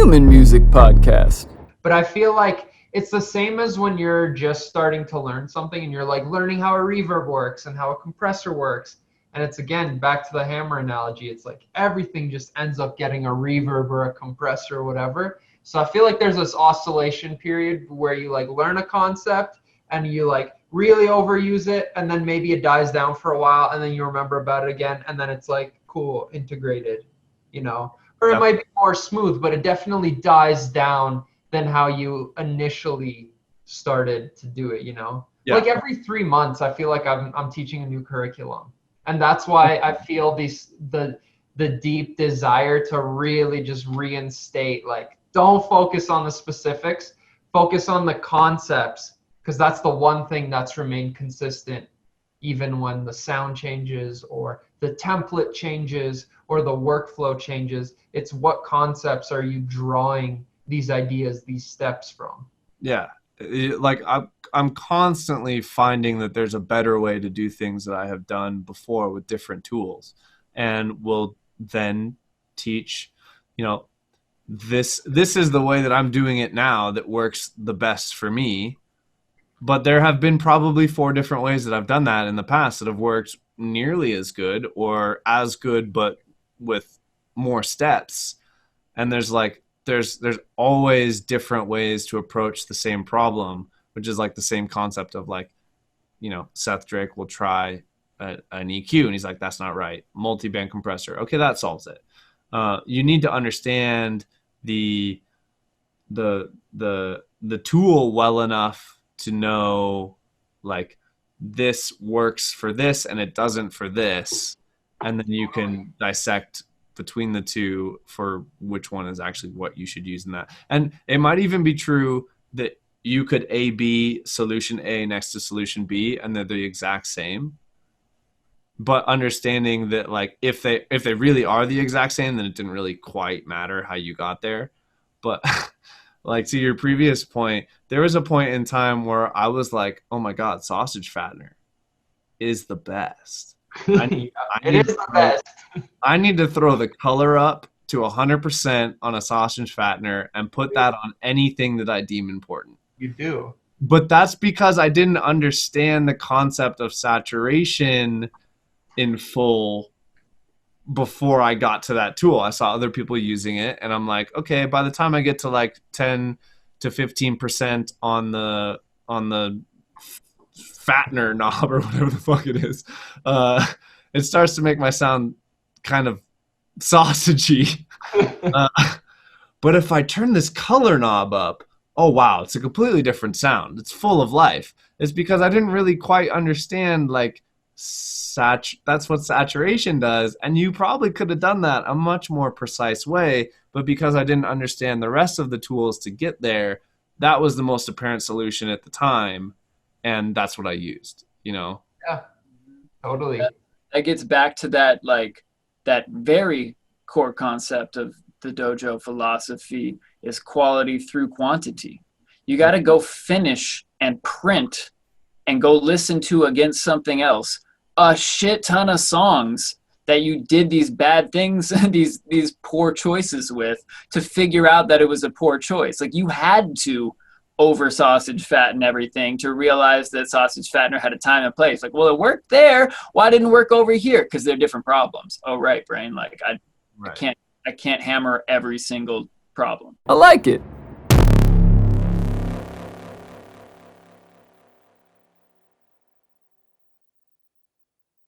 Human Music Podcast. But I feel like it's the same as when you're just starting to learn something and you're like learning how a reverb works and how a compressor works. And it's again, back to the hammer analogy. It's like everything just ends up getting a reverb or a compressor or whatever. So I feel like there's this oscillation period where you like learn a concept and you like really overuse it, and then maybe it dies down for a while and then you remember about it again, and then it's like cool, integrated, you know. Or it might be more smooth, but it definitely dies down than how you initially started to do it, you know? Yeah. Like every 3 months, I feel like I'm teaching a new curriculum. And that's why I feel the deep desire to really just reinstate, like, don't focus on the specifics, focus on the concepts, because that's the one thing that's remained consistent, even when the sound changes or the template changes or the workflow changes. It's what concepts are you drawing these ideas, these steps from? Yeah. Like I'm constantly finding that there's a better way to do things that I have done before with different tools, and will then teach, you know, this is the way that I'm doing it now that works the best for me. But there have been probably 4 different ways that I've done that in the past that have worked nearly as good or as good, but with more steps. And there's always different ways to approach the same problem, which is like the same concept of, like, you know, Seth Drake will try an EQ and he's like, that's not right. Multi-band compressor. Okay, that solves it. You need to understand the tool well enough to know, like, this works for this and it doesn't for this, and then you can dissect between the two for which one is actually what you should use in that. And it might even be true that you could A-B solution A next to solution B and they're the exact same, but understanding that, like, if they really are the exact same, then it didn't really quite matter how you got there. But like, to your previous point, there was a point in time where I was like, oh my God, sausage fattener is the best. It is the best. I need to throw the color up to 100% on a sausage fattener and put that on anything that I deem important. You do. But that's because I didn't understand the concept of saturation in full before I got to that tool. I saw other people using it and I'm like, okay, by the time I get to like 10 to 15% on the fattener knob or whatever the fuck it is, it starts to make my sound kind of sausagey. But if I turn this color knob up, oh wow, it's a completely different sound. It's full of life. It's because I didn't really quite understand, like, that's what saturation does, and you probably could have done that a much more precise way, but because I didn't understand the rest of the tools to get there, that was the most apparent solution at the time, and that's what I used, you know? Yeah, totally. That gets back to that, like, that very core concept of the dojo philosophy is quality through quantity. You got to go finish and print and go listen to against something else a shit ton of songs that you did these bad things, these poor choices with, to figure out that it was a poor choice. Like, you had to over sausage fatten everything to realize that sausage fattener had a time and place. Like, well, it worked there. Why didn't it work over here? Because they're different problems. Oh, right, brain. Like, I can't hammer every single problem. I like it.